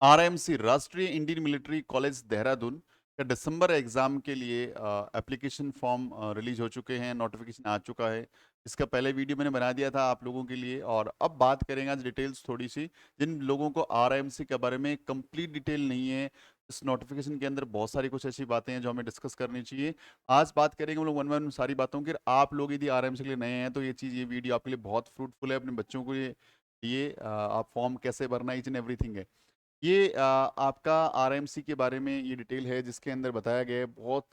RMC राष्ट्रीय Indian military college Dehradun का दिसंबर exam के लिए एप्लीकेशन फॉर्म रिलीज हो चुके हैं, नोटिफिकेशन आ चुका है। इसका पहले वीडियो मैंने बना दिया था आप लोगों के लिए, और अब बात करेंगे आज डिटेल्स थोड़ी सी। जिन लोगों को आरएमसी के बारे में कंप्लीट डिटेल नहीं है, इस नोटिफिकेशन के अंदर बहुत सारी कुछ ऐसी बातें हैं जो हमें डिस्कस करनी चाहिए। आज बात करेंगे हम लोग वन वन सारी बातों की। आप लोग यदि आरएमसी के लिए नए हैं तो ये वीडियो आपके लिए बहुत फ्रूटफुल है। अपने बच्चों को ये आप फॉर्म कैसे भरना, ईच एंड एवरीथिंग है। ये आपका आरएमसी के बारे में ये डिटेल है जिसके अंदर बताया गया है। बहुत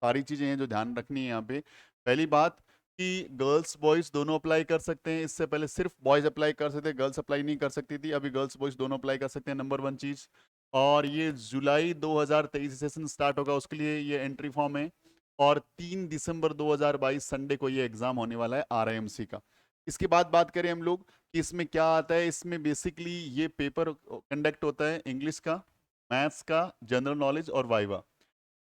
सारी चीज़ें हैं जो ध्यान रखनी है यहाँ पे। पहली बात कि गर्ल्स बॉयज़ दोनों अप्लाई कर सकते हैं। इससे पहले सिर्फ बॉयज़ अप्लाई कर सकते थे, गर्ल्स अप्लाई नहीं कर सकती थी। अभी गर्ल्स बॉयज़ दोनों अप्लाई कर सकते हैं, नंबर वन चीज़। और ये जुलाई 2023 सेशन स्टार्ट होगा, उसके लिए ये एंट्री फॉर्म है। और 3 दिसंबर 2022 संडे को ये एग्ज़ाम होने वाला है आरएमसी का। इसके बाद बात करें हम लोग कि इसमें क्या आता है। इसमें बेसिकली ये पेपर कंडक्ट होता है इंग्लिश का, मैथ्स का, जनरल नॉलेज और वाइवा।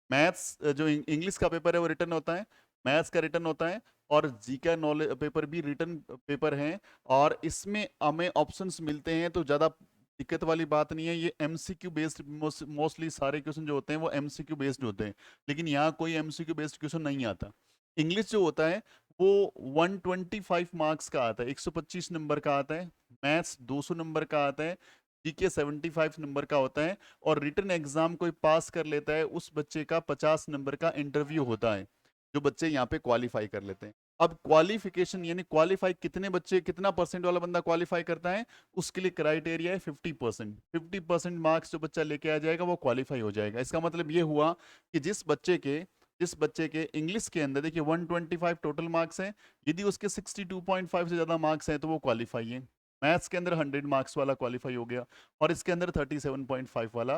मैथ्स जो इंग्लिश का पेपर है वो रिटर्न होता है, मैथ्स का रिटर्न होता है, और जी का नॉलेज पेपर भी रिटर्न पेपर है। और इसमें हमें ऑप्शंस मिलते हैं, तो ज़्यादा दिक्कत वाली बात नहीं है। ये एमसीक्यू बेस्ड, मोस्टली सारे क्वेश्चन जो होते हैं वो एमसीक्यू बेस्ड होते हैं, लेकिन यहाँ कोई एमसीक्यू बेस्ड क्वेश्चन नहीं आता। इंग्लिश जो होता है वो 125 मार्क्स का आता है, 125 नंबर का आता है। मैथ्स 200 नंबर का आता है। जीके 75 नंबर का होता है। और रिटन एग्जाम कोई पास कर लेता है उस बच्चे का 50 नंबर का इंटरव्यू होता है, जो बच्चे यहाँ पे क्वालिफाई कर लेते हैं। अब क्वालिफिकेशन यानी क्वालिफाई कितने बच्चे, कितना परसेंट वाला बंदा क्वालिफाई करता है, उसके लिए क्राइटेरिया है 50%। 50% मार्क्स जो बच्चा लेके आ जाएगा वो क्वालिफाई हो जाएगा। इसका मतलब ये हुआ कि जिस बच्चे के इंग्लिश के अंदर देखिए 125 टोटल मार्क्स हैं, यदि उसके 62.5 से ज़्यादा मार्क्स हैं तो वो क्वालिफाई है। मैथ्स के अंदर 100 मार्क्स वाला क्वालिफाई हो गया, और इसके अंदर 37.5 वाला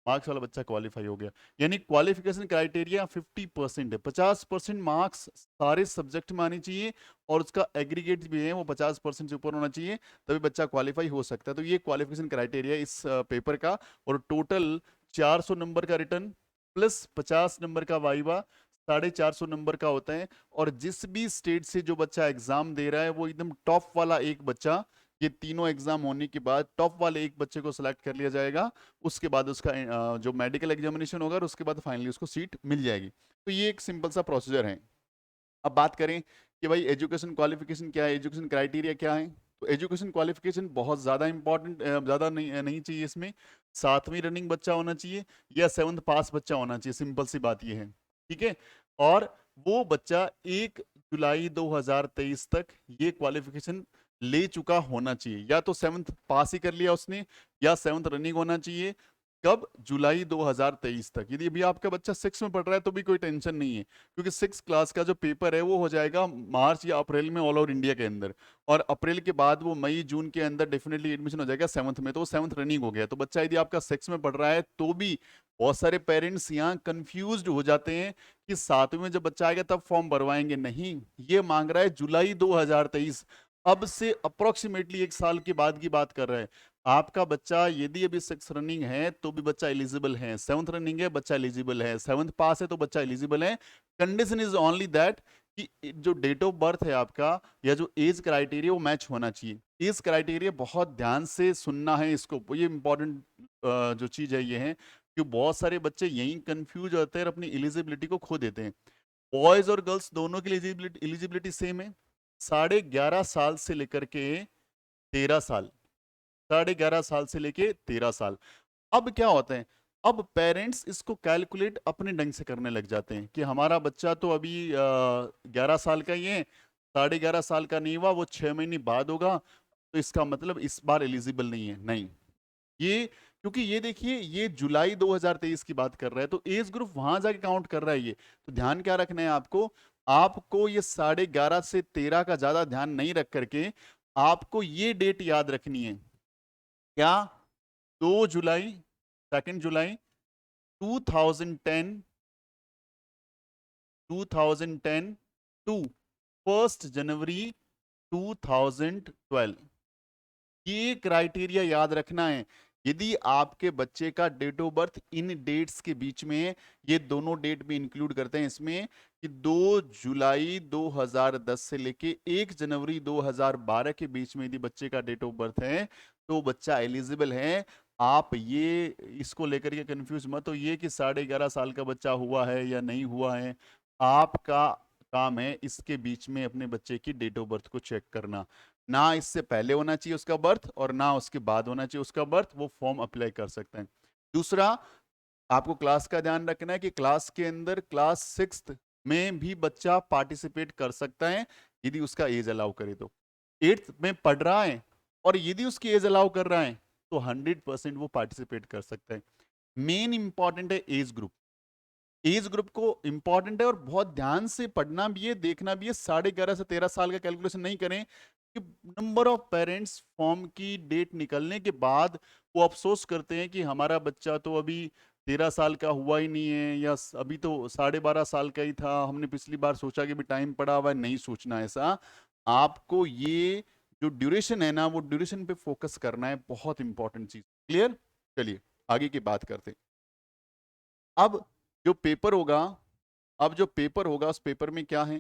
मार्क्स वाला बच्चा क्वालिफाई हो गया। यानी क्वालिफिकेशन क्राइटेरिया 50% है। 50% मार्क्स सारे सब्जेक्ट में आनी चाहिए, और उसका एग्रीगेट भी है वो 50% से ऊपर होना चाहिए, तभी बच्चा क्वालिफाई हो सकता है। तो ये क्वालिफिकेशन क्राइटेरिया इस पेपर का। और टोटल 400 नंबर का रिटर्न प्लस 50 नंबर का वाइवा, 450 नंबर का होता है। और जिस भी स्टेट से जो बच्चा एग्जाम दे रहा है वो एकदम टॉप वाला एक बच्चा, ये तीनों एग्जाम होने के बाद टॉप वाले एक बच्चे को सिलेक्ट कर लिया जाएगा। उसके बाद उसका जो मेडिकल एग्जामिनेशन होगा, और उसके बाद फाइनली उसको सीट मिल जाएगी। तो ये एक सिंपल सा प्रोसीजर है। अब बात करें कि भाई एजुकेशन क्वालिफिकेशन क्या है, एजुकेशन क्राइटेरिया क्या है। तो एजुकेशन क्वालिफिकेशन बहुत ज़्यादा इंपॉर्टेंट, ज़्यादा नहीं चाहिए इसमें। 7वीं रनिंग बच्चा होना चाहिए या 7th पास बच्चा होना चाहिए, सिंपल सी बात ये है। ठीक है। और वो बच्चा 1 जुलाई 2023 तक ये क्वालिफिकेशन ले चुका होना चाहिए। या तो 7th पास ही कर लिया उसने, या 7th रनिंग होना चाहिए। कब? जुलाई 2023 तक। यदि अभी आपका बच्चा 6 में पढ़ रहा है तो भी कोई टेंशन नहीं है, क्योंकि 6 क्लास का जो पेपर है वो हो जाएगा मार्च या अप्रैल में ऑल ओवर इंडिया के अंदर। और अप्रैल के बाद वो मई जून के अंदर डेफिनेटली एडमिशन हो जाएगा 7th में, तो वो 7th रनिंग हो गया। तो बच्चा यदि आपका 6 में पढ़ रहा है तो भी बहुत सारे पेरेंट्स यहाँ कंफ्यूज्ड हो जाते हैं कि 7वीं में जब बच्चा आएगा तब फॉर्म भरवाएंगे। नहीं, ये मांग रहा है जुलाई 2023, अब से अप्रोक्सीमेटली 1 साल के बाद की बात कर रहे हैं। आपका बच्चा यदि अभी 6 रनिंग है तो भी बच्चा एलिजिबल है, 7th रनिंग है बच्चा एलिजिबल है, 7th पास है तो बच्चा एलिजिबल है। कंडीशन इज ओनली दैट कि जो डेट ऑफ बर्थ है आपका या जो एज क्राइटेरिया वो मैच होना चाहिए। एज क्राइटेरिया बहुत ध्यान से सुनना है इसको, ये इंपॉर्टेंट जो चीज है ये है कि बहुत सारे बच्चे यही कंफ्यूज होते हैं और अपनी एलिजिबिलिटी को खो देते हैं। बॉयज और गर्ल्स दोनों की एलिजिबिलिटी सेम है। 11.5 साल से लेकर के 13 साल, 11.5 साल से लेके 13 साल। अब क्या होता है, अब पेरेंट्स इसको कैलकुलेट अपने ढंग से करने लग जाते हैं कि हमारा बच्चा तो अभी 11 साल का ही है, 11.5 साल का नहीं हुआ, वो 6 महीने बाद होगा, तो इसका मतलब इस बार एलिजिबल नहीं है। नहीं, ये क्योंकि ये देखिए ये जुलाई 2023 की बात कर रहा है, तो एज ग्रुप वहां जाके काउंट कर रहा है ये। तो ध्यान क्या रखना है आपको, आपको ये 11.5 से 13 का ज्यादा ध्यान नहीं रख करके आपको ये डेट याद रखनी है। क्या? 2 जुलाई, 2 जुलाई 2010, 2010 टू 1 जनवरी 2012, ये क्राइटेरिया याद रखना है। यदि आपके बच्चे का डेट ऑफ बर्थ इन डेट्स के बीच में है, ये दोनों डेट भी इंक्लूड करते हैं इसमें कि 2 जुलाई 2010 से लेके 1 जनवरी 2012 के बीच में यदि बच्चे का डेट ऑफ बर्थ है तो बच्चा एलिजिबल है। आप ये इसको लेकर के कंफ्यूज मत हो ये कि 11.5 साल का बच्चा हुआ है या नहीं हुआ है। आपका काम है इसके बीच में अपने बच्चे की डेट ऑफ बर्थ को चेक करना। ना इससे पहले होना चाहिए उसका बर्थ और ना उसके बाद होना चाहिए उसका बर्थ, वो फॉर्म अप्लाई कर सकते हैं। दूसरा, आपको क्लास का ध्यान रखना है कि क्लास के अंदर क्लास 6th में भी बच्चा पार्टिसिपेट कर सकता है यदि उसका एज अलाउ करे तो। 8th में पढ़ रहा है और यदि उसकी एज अलाउ कर रहा है तो 100% वो पार्टिसिपेट कर सकता है। मेन इंपॉर्टेंट है एज ग्रुप। एज ग्रुप को इंपॉर्टेंट है और बहुत ध्यान से पढ़ना भी है, देखना भी है। 11.5 से 13 साल का कैलकुलेशन नहीं करें कि नंबर ऑफ पेरेंट्स फॉर्म की डेट निकलने के बाद वो अफसोस करते हैं कि हमारा बच्चा तो अभी 13 साल का हुआ ही नहीं है या अभी तो 12.5 साल का ही था, हमने पिछली बार सोचा कि भी टाइम पड़ा हुआ है। नहीं सोचना ऐसा। आपको ये जो ड्यूरेशन है ना, वो ड्यूरेशन पे फोकस करना है, बहुत इंपॉर्टेंट चीज। क्लियर? चलिए आगे की बात करते हैं। अब जो पेपर होगा, उस पेपर में क्या है?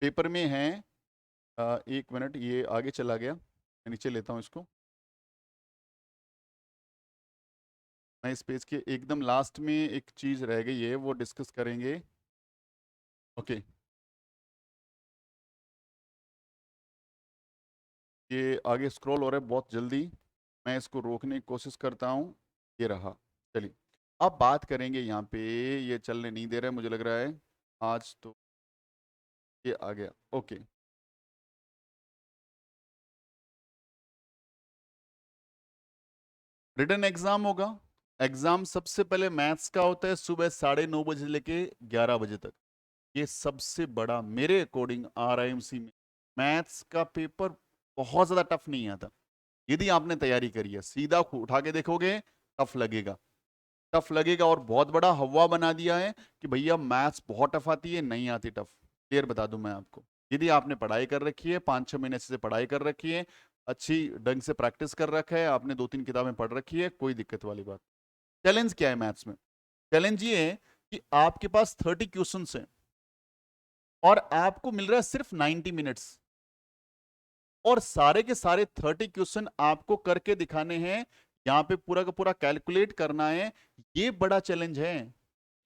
पेपर में है 1 मिनट, ये आगे चला गया, मैं नीचे लेता हूँ इसको। मैं इस पेज के एकदम लास्ट में एक चीज रह गई है, वो डिस्कस करेंगे। ओके, ये आगे स्क्रॉल हो रहा है बहुत जल्दी, मैं इसको रोकने की कोशिश करता हूँ। ये रहा। चलिए अब बात करेंगे यहाँ पे। ये चलने नहीं दे रहा है मुझे लग रहा है आज तो। ये आ गया। ओके, रिटन एग्जाम होगा। एग्जाम सबसे पहले मैथ्स का होता है सुबह 9:30 बजे लेके 11 बजे तक। ये सबसे बड़ा मेरे अकॉर्डिंग आरआईएमसी में मैथ्स का पेपर बहुत ज्यादा टफ नहीं आता। यदि आपने तैयारी करी है, सीधा उठा के देखोगे टफ लगेगा। टफ लगेगा और बहुत बड़ा हवा बना दिया है कि भैया मैथ्स बहुत टफ आती है, नहीं आती टफ। क्लियर बता दूं मैं आपको। यदि आपने पढ़ाई कर रखी है, 5-6 महीने से पढ़ाई कर रखी है, अच्छी ढंग से प्रैक्टिस कर रखा है, आपने 2-3 किताबें पढ़ रखी है, कोई दिक्कत वाली बात। चैलेंज क्या है मैथ्स में? चैलेंज ये है कि आपके पास 30 क्वेश्चन हैं और आपको मिल रहा है सिर्फ 90 मिनट्स, और सारे के सारे 30 क्वेश्चन आपको करके दिखाने हैं। यहां पे पूरा का पूरा कैलकुलेट करना है। ये बड़ा चैलेंज है।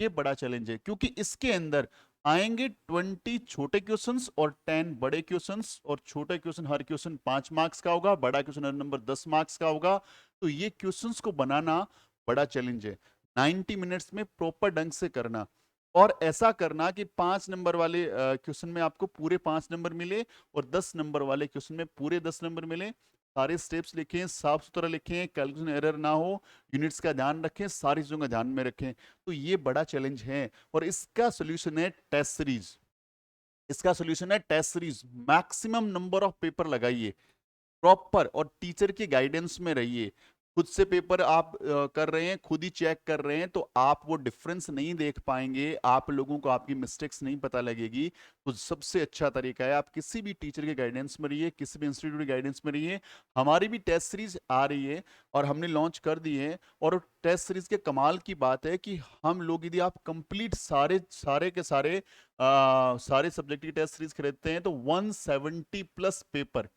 ये बड़ा चैलेंज है क्योंकि इसके अंदर आएंगे 20 छोटे क्वेश्चंस और 10 बड़े क्वेश्चंस, और छोटे क्वेश्चन हर क्वेश्चन 5 मार्क्स का होगा, बड़ा क्वेश्चन हर नंबर 10 मार्क्स का होगा। तो ये क्वेश्चंस को बनाना बड़ा चैलेंज है। 90 मिनट्स में प्रॉपर ढंग से करना, और ऐसा करना कि 5 नंबर वाले क्वेश्चन में आपको पूरे 5 नंबर मिले और 10 नंबर वाले क्वेश्चन में पूरे 10 नंबर मिले। सारे स्टेप्स लिखें, साफ सुथरा लिखें, कैलकुलेशन एरर ना हो, यूनिट्स का ध्यान रखें, सारी चीजों का ध्यान में रखें। तो ये बड़ा चैलेंज है और इसका सोल्यूशन है टेस्ट सीरीज। इसका सोल्यूशन है test series. Maximum number of paper लगाइए प्रॉपर और टीचर के गाइडेंस में रहिए। खुद से पेपर आप कर रहे हैं, खुद ही चेक कर रहे हैं, तो आप वो डिफरेंस नहीं देख पाएंगे, आप लोगों को आपकी मिस्टेक्स नहीं पता लगेगी। तो सबसे अच्छा तरीका है आप किसी भी टीचर के गाइडेंस में रहिए, किसी भी इंस्टीट्यूट के गाइडेंस में रहिए। हमारी भी टेस्ट सीरीज आ रही है और हमने लॉन्च कर दी है। और टेस्ट सीरीज के कमाल की बात है कि हम लोग, यदि आप कंप्लीट सारे सारे के सारे सारे सब्जेक्ट की टेस्ट सीरीज खरीदते हैं तो 170+ पेपर,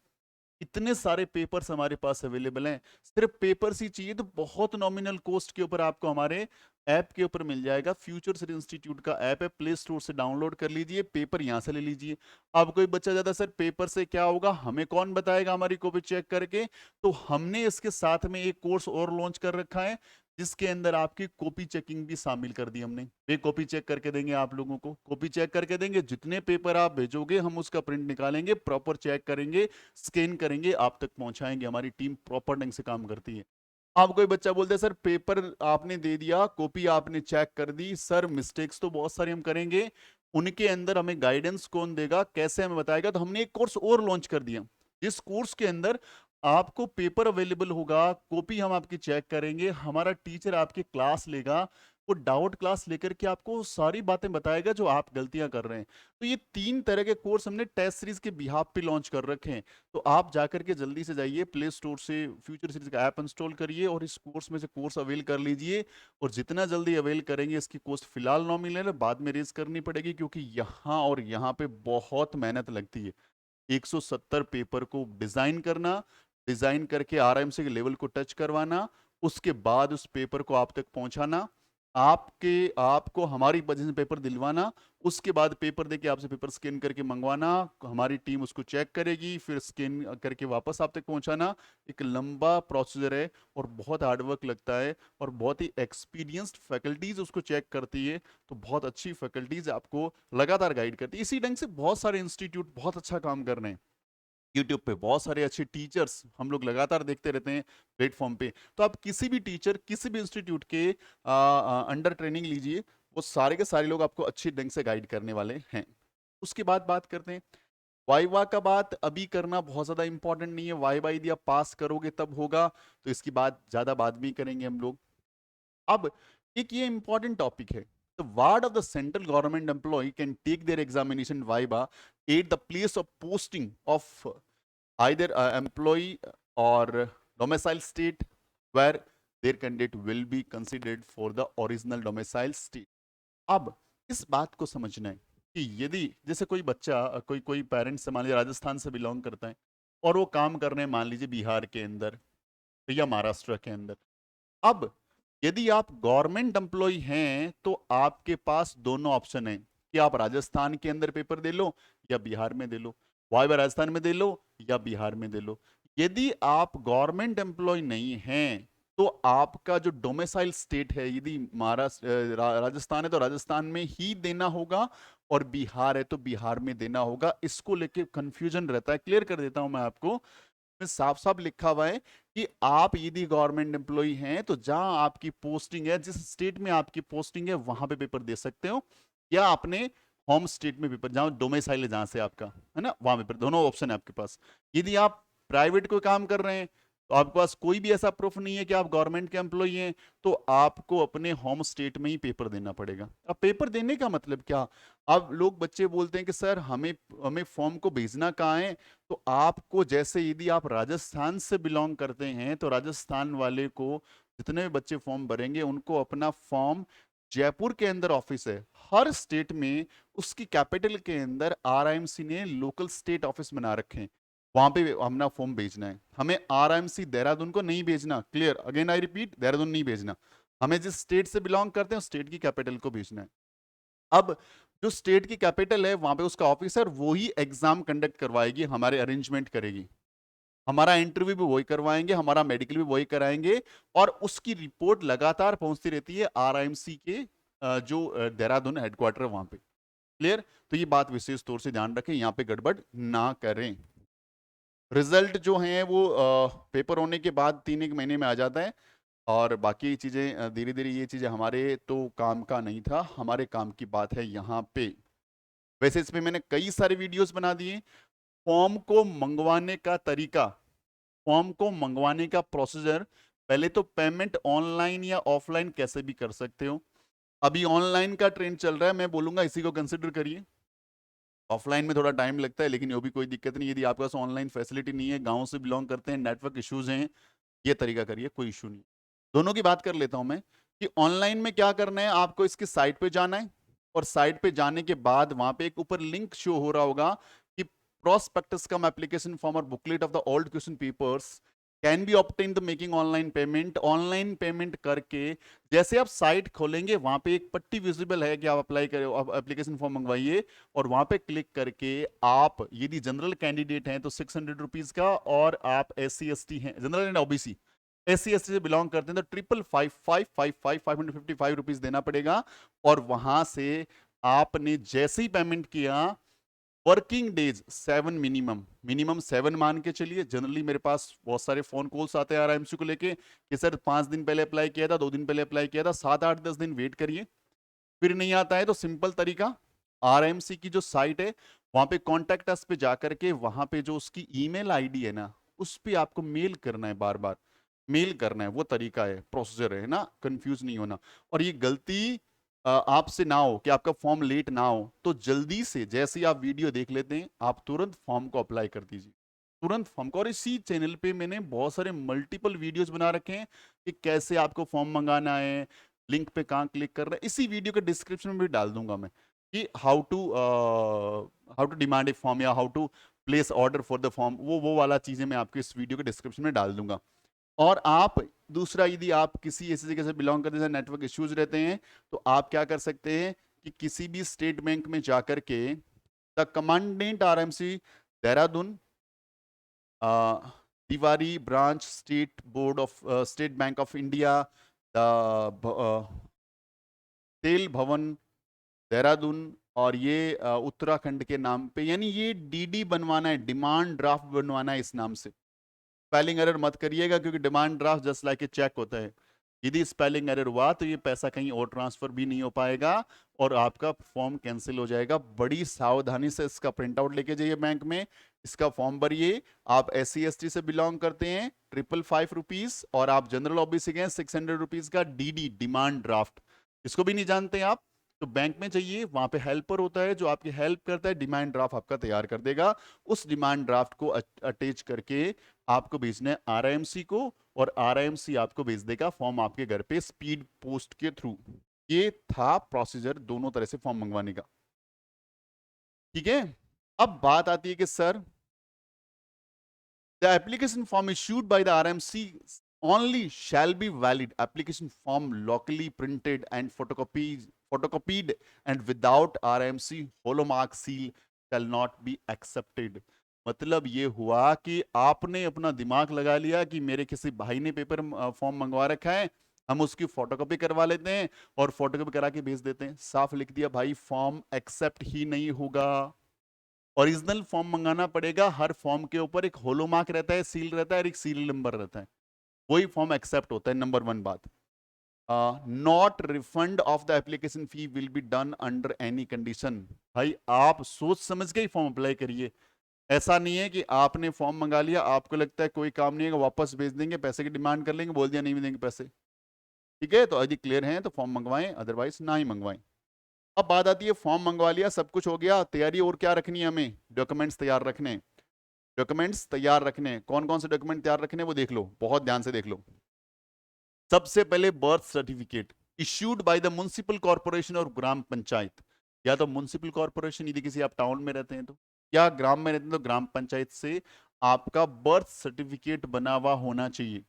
इतने सारे पेपर्स हमारे पास अवेलेबल हैं। सिर्फ पेपर्स ही चाहिए तो बहुत नॉमिनल कॉस्ट के ऊपर आपको हमारे ऐप के ऊपर मिल जाएगा। फ्यूचर सिटी इंस्टीट्यूट का ऐप है, प्ले स्टोर से डाउनलोड कर लीजिए, पेपर यहां से ले लीजिए। अब कोई बच्चा ज्यादा सर पेपर से क्या होगा, हमें कौन बताएगा हमारी कॉपी चेक करके? तो हमने इसके साथ में एक कोर्स और लॉन्च कर रखा है जिसके अंदर आपकी कॉपी चेकिंग भी शामिल कर दी हमने। वे कॉपी चेक करके देंगे आप लोगों को, कॉपी चेक करके देंगे, जितने पेपर आप भेजोगे हम उसका प्रिंट निकालेंगे, प्रॉपर चेक करेंगे, स्कैन करेंगे, आप तक पहुंचाएंगे। हमारी टीम प्रॉपर ढंग से काम करती है। अब कोई बच्चा बोलते हैं सर पेपर आपने दे दिया, कॉपी आपने चेक कर दी, सर मिस्टेक्स तो बहुत सारी हम करेंगे, उनके अंदर हमें गाइडेंस कौन देगा, कैसे हमें बताएगा? तो हमने एक कोर्स और लॉन्च कर दिया जिस कोर्स के अंदर आपको पेपर अवेलेबल होगा, कॉपी हम आपकी चेक करेंगे, हमारा टीचर आपकी क्लास लेगा, वो डाउट क्लास लेकर के आपको सारी बातें बताएगा जो आप गलतियां कर रहे हैं। तो ये 3 तरह के कोर्स हमने टेस्ट सीरीज के बिहाफ पे लॉन्च कर रखे हैं। तो आप जाकर के जल्दी से जाइए, प्ले स्टोर से फ्यूचर सीरीज का ऐप इंस्टॉल करिए और इस कोर्स में से कोर्स अवेल कर लीजिए। और जितना जल्दी अवेल करेंगे, इसकी कॉस्ट फिलहाल नॉमिनल है, बाद में रेज करनी पड़ेगी क्योंकि यहाँ और यहाँ पे बहुत मेहनत लगती है। 170 पेपर को डिजाइन करना, डिजाइन करके आरएमसी के लेवल को टच करवाना, उसके बाद उस पेपर को आप तक पहुंचाना, आपको हमारी वजह से पेपर दिलवाना, उसके बाद पेपर देके आपसे पेपर स्कैन करके मंगवाना, हमारी टीम उसको चेक करेगी, फिर स्कैन करके वापस आप तक पहुंचाना। एक लंबा प्रोसीजर है और बहुत हार्डवर्क लगता है, और बहुत ही एक्सपीरियंस्ड फैकल्टीज उसको चेक करती है। तो बहुत अच्छी फैकल्टीज आपको लगातार गाइड करती है। इसी ढंग से बहुत सारे इंस्टीट्यूट बहुत अच्छा काम कर रहे हैं। यूट्यूब पे बहुत सारे अच्छे टीचर्स हम लोग लगातार देखते रहते हैं प्लेटफॉर्म पे। तो आप किसी भी टीचर, किसी भी इंस्टीट्यूट के अंडर ट्रेनिंग लीजिए, वो सारे के सारे लोग आपको अच्छी ढंग से गाइड करने वाले हैं। उसके बाद बात करते हैं वाइवा का। बात अभी करना बहुत ज्यादा इंपॉर्टेंट नहीं है, वाइवा यदि आप पास करोगे तब होगा, तो इसकी बात ज्यादा बाद में करेंगे हम लोग। अब एक ये इंपॉर्टेंट टॉपिक है, the ward of the central government employee can take their examination viva at the place of posting of either employee or domicile state where their candidate will be considered for the original domicile state. अब इस बात को समझना है कि यदि जैसे कोई बच्चा, कोई कोई पेरेंट्स मान लीजिए राजस्थान से बिलोंग करता है और वो काम कर रहे हैं मान लीजिए बिहार के अंदर या महाराष्ट्र के अंदर। अब यदि आप गवर्नमेंट एम्प्लॉय हैं तो आपके पास दोनों ऑप्शन है कि आप राजस्थान के अंदर पेपर दे लो या बिहार में दे लो, वाइवा राजस्थान में दे लो या बिहार में दे लो। यदि आप गवर्नमेंट एम्प्लॉय नहीं हैं तो आपका जो डोमिसाइल स्टेट है, यदि महाराष्ट्र राजस्थान है तो राजस्थान में ही देना होगा, और बिहार है तो बिहार में देना होगा। इसको लेके कंफ्यूजन रहता है, क्लियर कर देता हूं मैं आपको। में साफ साफ लिखा हुआ है कि आप यदि गवर्नमेंट एम्प्लॉय हैं तो जहां आपकी पोस्टिंग है, जिस स्टेट में आपकी पोस्टिंग है वहां पे पेपर दे सकते हो, या अपने होम स्टेट में पेपर, जहां डोमिसाइल है जहां से आपका है ना, वहां पेपर। दोनों ऑप्शन है आपके पास। यदि आप प्राइवेट कोई काम कर रहे हैं तो आपके पास कोई भी ऐसा प्रूफ नहीं है कि आप गवर्नमेंट के एम्प्लॉय हैं, तो आपको अपने होम स्टेट में ही पेपर देना पड़ेगा। अब पेपर देने का मतलब क्या? अब लोग बच्चे बोलते हैं कि सर हमें हमें फॉर्म को भेजना कहाँ है? तो आपको, जैसे यदि आप राजस्थान से बिलोंग करते हैं तो राजस्थान वाले को, जितने भी बच्चे फॉर्म भरेंगे उनको अपना फॉर्म, जयपुर के अंदर ऑफिस है, हर स्टेट में उसकी कैपिटल के अंदर आरआईएमसी ने लोकल स्टेट ऑफिस बना रखे हैं, वहां पे अपना फॉर्म भेजना है। हमें आरआईएमसी देहरादून को नहीं भेजना, clear, again I repeat, Dehradun नहीं भेजना। हमें जिस स्टेट से बिलोंग करते हैं उस स्टेट की कैपिटल को भेजना है। अब जो स्टेट की कैपिटल है वहां पे उसका ऑफिसर वो ही एग्जाम कंडक्ट करवाएगी, हमारे अरेंजमेंट करेगी, हमारा इंटरव्यू भी वही करवाएंगे, हमारा मेडिकल भी वही कराएंगे, और उसकी रिपोर्ट लगातार पहुंचती रहती है आरआईएमसी के जो देहरादून हेडक्वार्टर है वहां पे। क्लियर? तो ये बात विशेष तौर से ध्यान रखें, यहाँ पे गड़बड़ ना करें। रिजल्ट जो है वो पेपर होने के बाद 3 एक महीने में आ जाता है, और बाकी चीज़ें धीरे धीरे, ये चीज़ें हमारे तो काम का नहीं था, हमारे काम की बात है यहाँ पे। वैसे इसमें मैंने कई सारे वीडियोस बना दिए। फॉर्म को मंगवाने का तरीका, फॉर्म को मंगवाने का प्रोसीजर, पहले तो पेमेंट ऑनलाइन या ऑफलाइन कैसे भी कर सकते हो। अभी ऑनलाइन का ट्रेंड चल रहा है, मैं बोलूंगा इसी को कंसिडर करिए। ऑफलाइन में थोड़ा टाइम लगता है लेकिन वो भी कोई दिक्कत नहीं, यदि आपके पास ऑनलाइन फैसिलिटी नहीं है, गांव से बिलोंग करते हैं, नेटवर्क इश्यूज हैं, ये तरीका करिए, कोई इशू नहीं। दोनों की बात कर लेता हूं मैं कि ऑनलाइन में क्या करना है। आपको इसकी साइट पे जाना है, और साइट पे जाने के बाद वहां पे एक ऊपर लिंक शो हो रहा होगा कि प्रोस्पेक्टस कम एप्लीकेशन फॉर्म और booklet of the old question papers can be obtain the making online payment. Online payment करके जैसे आप साइट खोलेंगे वहां पे एक पट्टी विजिबल है कि आप अप्लाई करें, आप एप्लीकेशन फॉर्म मंगवाइए, और वहां पे क्लिक करके आप यदि जनरल कैंडिडेट हैं तो 600 रुपीज का, और आप SC ST हैं, general and OBC, SC ST से बिलोंग करते हैं तो 555 देना पड़ेगा। और वहां से आपने जैसे ही पेमेंट किया, वर्किंग डेज 7 मिनिमम, मिनिमम 7 मान के चलिए। जनरली मेरे पास बहुत सारे फोन कॉल्स आते हैं आरएमसी को लेके कि सर 5 दिन पहले अप्लाई किया था, 2 दिन पहले अप्लाई किया था, 7 8 10 दिन वेट करिए। फिर नहीं आता है तो सिंपल तरीका, आरएमसी की जो साइट है वहां पे कॉन्टेक्ट अस पे जाकर के, वहां पे जो उसकी ईमेल आईडी है ना, उस पे आपको मेल करना है, बार बार मेल करना है। वो तरीका है, प्रोसीजर है ना, कंफ्यूज नहीं होना। और ये गलती आपसे ना हो कि आपका फॉर्म लेट ना हो, तो जल्दी से जैसे ही आप वीडियो देख लेते हैं आप तुरंत फॉर्म को अप्लाई कर दीजिए, तुरंत फॉर्म को। और इसी चैनल पे मैंने बहुत सारे मल्टीपल वीडियोस बना रखे हैं कि कैसे आपको फॉर्म मंगाना है, लिंक पे कहाँ क्लिक करना है। इसी वीडियो के डिस्क्रिप्शन में भी डाल दूंगा मैं कि how to demand a form, या how to place order for the form, वो वाला चीजें मैं आपके इस वीडियो के डिस्क्रिप्शन में डाल दूंगा। और आप दूसरा, यदि आप किसी ऐसी जगह से बिलोंग करते हैं नेटवर्क इश्यूज रहते हैं, तो आप क्या कर सकते हैं कि किसी भी स्टेट बैंक में जाकर के the commandant RMC Dehradun, Tiwari branch, state bank of India, the तेल भवन देहरादून, और ये उत्तराखंड के नाम पे, यानी ये डीडी बनवाना है, डिमांड ड्राफ्ट बनवाना है इस नाम से। स्पेलिंग एरर मत करिएगा, क्योंकि demand draft just like a cheque होता है। यदि स्पेलिंग एरर हुआ तो ये पैसा कहीं और ट्रांसफर भी नहीं हो पाएगा और आपका फॉर्म कैंसिल हो जाएगा। बड़ी सावधानी से इसका प्रिंट आउट लेके जाइए बैंक में, इसका फॉर्म भरिए। आप SC ST से बिलोंग करते हैं, 555 रुपीज, और आप जनरल ओबीसी के हैं, 600 रुपीज का DD, डिमांड ड्राफ्ट। इसको भी नहीं जानते आप, तो बैंक में जाइए, वहां पे हेल्पर होता है जो आपकी हेल्प करता है, डिमांड ड्राफ्ट आपका तैयार कर देगा। उस डिमांड ड्राफ्ट को अटैच करके आपको भेजना है RIMC को, और RIMC आपको भेज देगा फॉर्म आपके घर पे स्पीड पोस्ट के थ्रू। ये था प्रोसीजर दोनों तरह से फॉर्म मंगवाने का। ठीक है, अब बात आती है कि sir the application form issued by the RIMC only shall be valid application form locally printed and photocopied and without RIMC hallmark seal shall not be accepted। मतलब ये हुआ कि आपने अपना दिमाग लगा लिया कि मेरे किसी भाई ने पेपर फॉर्म मंगवा रखा है, हम उसकी फोटोकॉपी करवा लेते हैं और फोटोकॉपी करा के भेज देते हैं। साफ लिख दिया भाई, फॉर्म एक्सेप्ट ही नहीं होगा। ओरिजिनल फॉर्म मंगाना पड़ेगा। हर फॉर्म के ऊपर एक होलो मार्क रहता है, सील रहता है और एक सीरियल नंबर रहता है, वही फॉर्म एक्सेप्ट होता है। नंबर 1 बात, not refund of the application fee will be done under any condition. भाई आप सोच समझ के ही फॉर्म अप्लाई करिए। ऐसा नहीं है कि आपने फॉर्म मंगा लिया, आपको लगता है कोई काम नहीं है, वापस भेज देंगे, पैसे की डिमांड कर लेंगे, बोल दिया नहीं देंगे पैसे। ठीक है, तो यदि क्लियर है तो फॉर्म मंगवाएं, अदरवाइज ना ही मंगवाएं। अब बात आती है, फॉर्म मंगवा लिया, सब कुछ हो गया, तैयारी और क्या रखनी है हमें? डॉक्यूमेंट्स तैयार रखने। डॉक्यूमेंट्स तैयार रखने, कौन कौन से डॉक्यूमेंट तैयार रखने वो देख लो, बहुत ध्यान से देख लो। सबसे पहले birth certificate issued by the municipal corporation और ग्राम पंचायत, या तो म्युनिसिपल कॉर्पोरेशन यदि किसी आप टाउन में रहते हैं तो, या ग्राम में रहते हैं तो ग्राम पंचायत से आपका बर्थ सर्टिफिकेट बना हुआ होना चाहिए।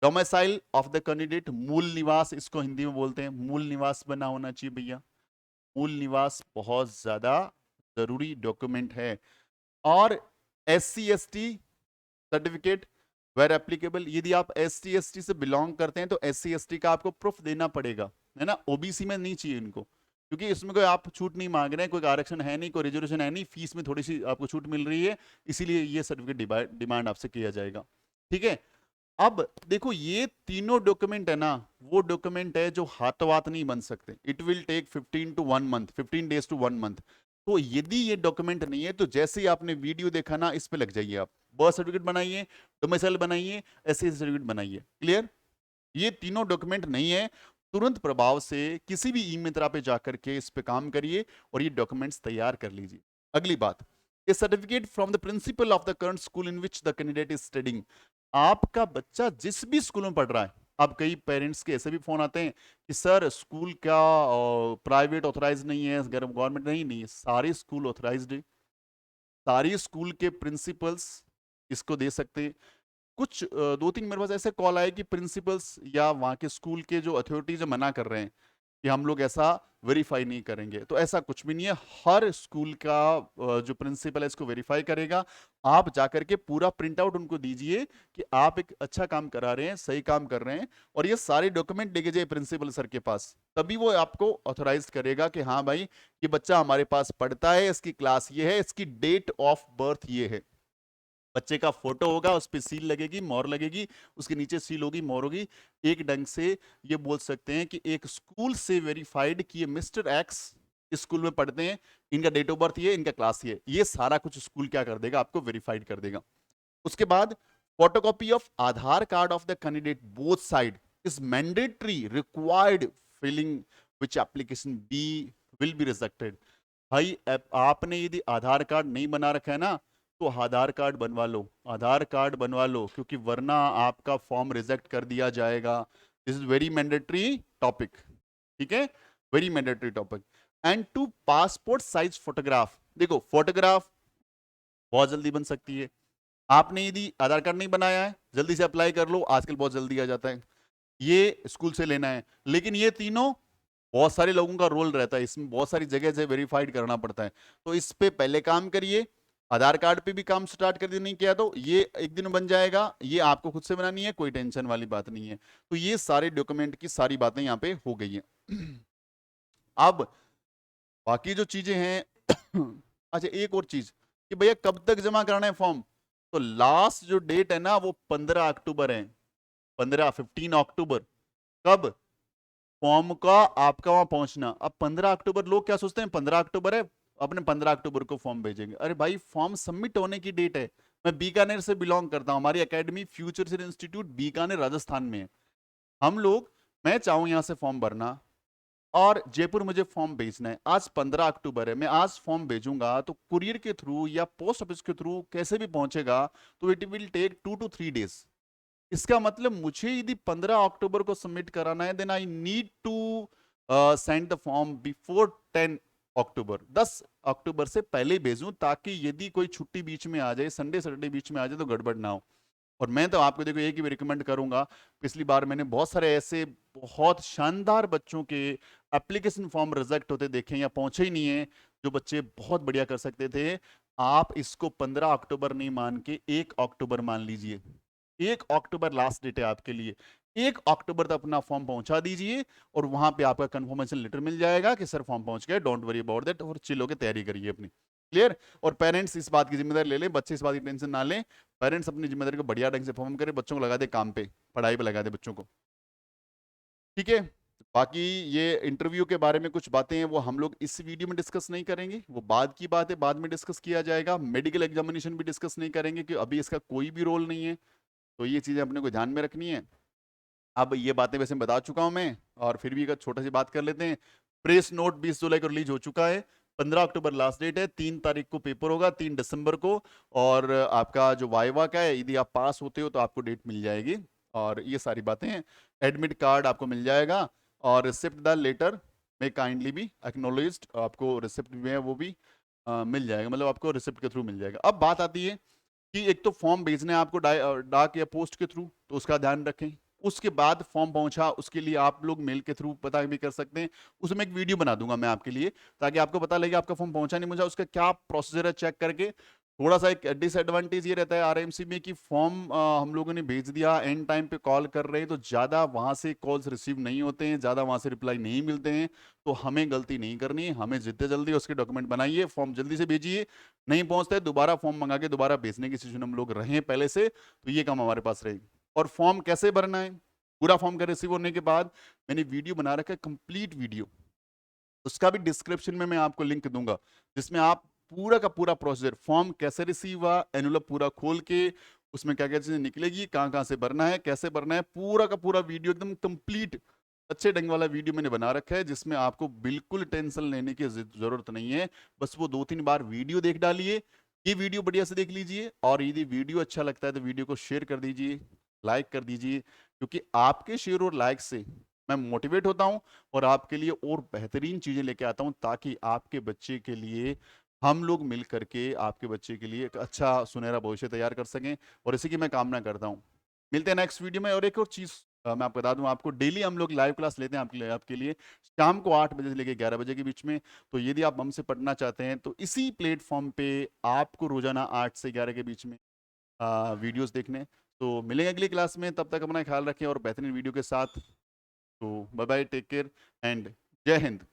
डोमिसाइल ऑफ द कैंडिडेट, मूल निवास इसको हिंदी में बोलते हैं, मूल निवास बना होना चाहिए भैया। मूल निवास बहुत ज्यादा जरूरी डॉक्यूमेंट है। और SC ST certificate where applicable, यदि आप SC ST से बिलोंग करते हैं तो SC ST का आपको प्रूफ देना पड़ेगा, है ना। OBC में नहीं चाहिए इनको, क्योंकि इसमें कोई आप छूट नहीं मांग रहे हैं, कोई आरक्षण है नहीं, कोई रिजर्वेशन है नहीं, फीस में थोड़ी सी आपको छूट मिल रही है, इसीलिए ये सर्टिफिकेट डिमांड आपसे किया जाएगा। ठीक है, अब देखो ये तीनों डॉक्यूमेंट है ना, वो डॉक्यूमेंट है जो हाथों हाथ नहीं बन सकते। It will take 15 days to 1 month। तो यदि ये डॉक्यूमेंट नहीं है तो जैसे ही आपने वीडियो देखा ना, इस पे लग जाइए आप, बर्थ सर्टिफिकेट बनाइए, डोमिसाइल बनाइए, SC सर्टिफिकेट बनाइए। क्लियर? ये तीनों डॉक्यूमेंट नहीं है, तुरंत प्रभाव से किसी भी ई मित्रा पे जाकर के इस पे काम करिए और ये डॉक्यूमेंट्स तैयार कर लीजिए। अगली बात, a certificate from the principal of the current school in which the candidate is studying. आपका बच्चा जिस भी स्कूल में पढ़ रहा है, अब कई पेरेंट्स के ऐसे भी फोन आते हैं कि सर स्कूल क्या प्राइवेट ऑथराइज नहीं है, गवर्नमेंट नहीं, नहीं सारे स्कूल ऑथराइज्ड है, सारी स्कूल के प्रिंसिपल्स इसको दे सकते हैं। कुछ 2-3 मेरे पास ऐसे कॉल आए कि प्रिंसिपल्स या वहाँ के स्कूल के जो अथॉरिटीज मना कर रहे हैं कि हम लोग ऐसा वेरीफाई नहीं करेंगे, तो ऐसा कुछ भी नहीं है। हर स्कूल का जो प्रिंसिपल है इसको वेरीफाई करेगा। आप जाकर के पूरा प्रिंट आउट उनको दीजिए कि आप एक अच्छा काम करा रहे हैं, सही काम कर रहे हैं, और ये सारे डॉक्यूमेंट लेके जाइए प्रिंसिपल सर के पास, तभी वो आपको ऑथोराइज करेगा कि हाँ भाई ये बच्चा हमारे पास पढ़ता है, इसकी क्लास ये है, इसकी डेट ऑफ बर्थ ये है। बच्चे का फोटो होगा, उस पर सील लगेगी, मोहर लगेगी, उसके नीचे सील होगी, मोहर होगी। एक ढंग से ये बोल सकते हैं कि एक स्कूल से वेरीफाइड कि ये मिस्टर एक्स इस स्कूल में पढ़ते हैं, इनका डेट ऑफ बर्थ ये, इनका क्लास ये सारा कुछ स्कूल क्या कर देगा, आपको वेरीफाइड कर देगा। उसके बाद photocopy of Aadhaar card of the candidate both side is mandatory required failing which application be will be rejected. भाई आपने यदि आधार कार्ड नहीं बना रखा है ना, तो आधार कार्ड बनवा लो, आधार कार्ड बनवा लो, क्योंकि वरना आपका फॉर्म रिजेक्ट कर दिया जाएगा। This is very mandatory topic. ठीक है, very mandatory topic. And two passport size photograph, देखो फोटोग्राफ बहुत जल्दी बन सकती है। आपने यदि आधार कार्ड नहीं बनाया है, जल्दी से अप्लाई कर लो, आजकल बहुत जल्दी आ जाता है। ये स्कूल से लेना है, लेकिन ये तीनों बहुत सारे लोगों का रोल रहता है, इसमें बहुत सारी जगह से वेरीफाइड करना पड़ता है। तो इस पे पहले काम करिए। आधार कार्ड पे भी काम स्टार्ट कर दिया, नहीं किया तो ये एक दिन बन जाएगा। ये आपको खुद से बनानी है, कोई टेंशन वाली बात नहीं है। तो ये सारे डॉक्यूमेंट की सारी बातें यहाँ पे हो गई हैं। अब बाकी जो चीजें हैं अच्छा, एक और चीज कि भैया कब तक जमा करना है फॉर्म। तो लास्ट जो डेट है ना वो 15 अक्टूबर है। 15 अक्टूबर कब फॉर्म का आपका वहां पहुंचना। अब 15 अक्टूबर लोग क्या सोचते हैं, 15 अक्टूबर है अपने 15 अक्टूबर को फॉर्म भेजेंगे। अरे भाई फॉर्म सबमिट होने की डेट है। मैं बीकानेर से बिलोंग करता हूं, हमारी academy future institute Bikaner Rajasthan में है। हम लोग, मैं चाहूं यहां से फॉर्म भरना और जयपुर मुझे फॉर्म भेजना है, आज 15 अक्टूबर है, मैं आज फॉर्म भेजूंगा तो कुरियर के थ्रू या पोस्ट ऑफिस के थ्रू कैसे भी पहुंचेगा, तो it will take 2 to 3 days। इसका मतलब मुझे यदि 15 अक्टूबर को सबमिट कराना है, then I need to send the form before 10 October, 10 अक्टूबर से पहले भेजूं, ताकि यदि कोई छुट्टी बीच में आ जाए, संडे सैटरडे बीच में आ जाए तो गड़बड़ ना हो। और मैं तो आपको देखो एक ही रिकमेंड करूंगा। पिछली बार मैंने बहुत सारे ऐसे बहुत शानदार बच्चों के एप्लीकेशन फॉर्म रिजेक्ट होते देखे या पहुंचे ही नहीं है, जो बच्चे बहुत बढ़िया कर सकते थे। आप इसको 15 अक्टूबर नहीं मान के 1 अक्टूबर मान लीजिए। 1 अक्टूबर लास्ट डेट है आपके लिए। 1 अक्टूबर तक अपना फॉर्म पहुंचा दीजिए और वहां पे आपका कंफर्मेशन लेटर मिल जाएगा कि सर फॉर्म पहुंच गया, डोंट वरी अबाउट दैट, और चिल होकर तैयारी करिए अपनी। क्लियर। और पेरेंट्स इस बात की जिम्मेदारी ले लें, बच्चे इस बात की टेंशन ना लें। पेरेंट्स अपनी जिम्मेदारी को बढ़िया ढंग से परफॉर्म करें, बच्चों को लगा दे काम पे, पढ़ाई पे लगा दे बच्चों को। ठीक है। बाकी ये इंटरव्यू के बारे में कुछ बातें हैं वो हम लोग इस वीडियो में डिस्कस नहीं करेंगे, वो बाद की बात है, बाद में डिस्कस किया जाएगा। मेडिकल एग्जामिनेशन भी डिस्कस नहीं करेंगे कि अभी इसका कोई भी रोल नहीं है। तो ये चीजें अपने को ध्यान में रखनी है। अब ये बातें वैसे बता चुका हूं मैं, और फिर भी एक छोटा सी बात कर लेते हैं। प्रेस नोट 20 जुलाई को रिलीज हो चुका है। 15 अक्टूबर लास्ट डेट है, 3 तारीख को पेपर होगा, 3 दिसंबर को। और आपका जो वाइवा का है, यदि आप पास होते हो तो आपको डेट मिल जाएगी। और ये सारी बातें हैं। एडमिट कार्ड आपको मिल जाएगा, और रिसिप्ट द लेटर में काइंडली भी एक्नोलेज्ड, आपको रिसिप्ट में है वो भी मिल जाएगा, मतलब आपको रिसिप्ट के थ्रू मिल जाएगा। अब बात आती है कि एक तो फॉर्म भेजने हैं आपको डाक या पोस्ट के थ्रू, तो उसका ध्यान रखें। उसके बाद फॉर्म पहुंचा, उसके लिए आप लोग मेल के थ्रू पता भी कर सकते हैं। उसमें एक वीडियो बना दूंगा मैं आपके लिए, ताकि आपको पता लगे आपका फॉर्म पहुंचा नहीं पहुंचा, उसका क्या प्रोसीजर है चेक करके। थोड़ा सा एक डिसएडवांटेज ये रहता है आरएमसी में कि फॉर्म हम लोगों ने भेज दिया, एंड टाइम पे कॉल कर रहे हैं, तो ज़्यादा वहाँ से कॉल्स रिसीव नहीं होते हैं, ज़्यादा वहाँ से रिप्लाई नहीं मिलते हैं। तो हमें गलती नहीं करनी है, हमें जितने जल्दी उसके डॉक्यूमेंट बनाइए, फॉर्म जल्दी से भेजिए। नहीं पहुंचते दोबारा फॉर्म मंगा के दोबारा भेजने की सिचुएशन हम लोग रहे पहले से, तो ये काम हमारे पास रहेगी। और फॉर्म कैसे भरना है, पूरा फॉर्म का रिसीव होने के बाद मैंने वीडियो बना रखा है, कंप्लीट वीडियो। उसका भी डिस्क्रिप्शन में मैं आपको लिंक दूंगा, जिसमें आप पूरा का पूरा प्रोसीजर, फॉर्म कैसे रिसीव हुआ, एनवलप पूरा खोल के उसमें क्या क्या चीजें निकलेगी, कहाँ कहाँ से भरना है, कैसे भरना है, पूरा का पूरा वीडियो एकदम कंप्लीट अच्छे ढंग वाला वीडियो मैंने बना रखा है, जिसमें आपको बिल्कुल टेंशन लेने की जरूरत नहीं है। बस वो 2-3 बार वीडियो देख डालिए। ये वीडियो बढ़िया से देख लीजिए, और यदि वीडियो अच्छा लगता है तो वीडियो को शेयर कर दीजिए, लाइक कर दीजिए, क्योंकि आपके शेयर और लाइक से मैं मोटिवेट होता हूं और आपके लिए और बेहतरीन चीजें लेके आता हूं, ताकि आपके बच्चे के लिए हम लोग मिल करके आपके बच्चे के लिए एक अच्छा सुनहरा भविष्य तैयार कर सकें। और इसी की मैं कामना करता हूं। मिलते हैं नेक्स्ट वीडियो में। और एक और चीज मैं आपको बता दूं, आपको डेली हम लोग लाइव क्लास लेते हैं आपके लिए शाम को 8 बजे से लेकर 11 बजे के बीच में। तो यदि आप हमसे पढ़ना चाहते हैं तो इसी प्लेटफॉर्म पे आपको रोजाना 8 से 11 के बीच में वीडियोस देखने। तो मिलेंगे अगली क्लास में, तब तक अपना ख्याल रखें और बेहतरीन वीडियो के साथ। तो bye bye, take care and जय हिंद।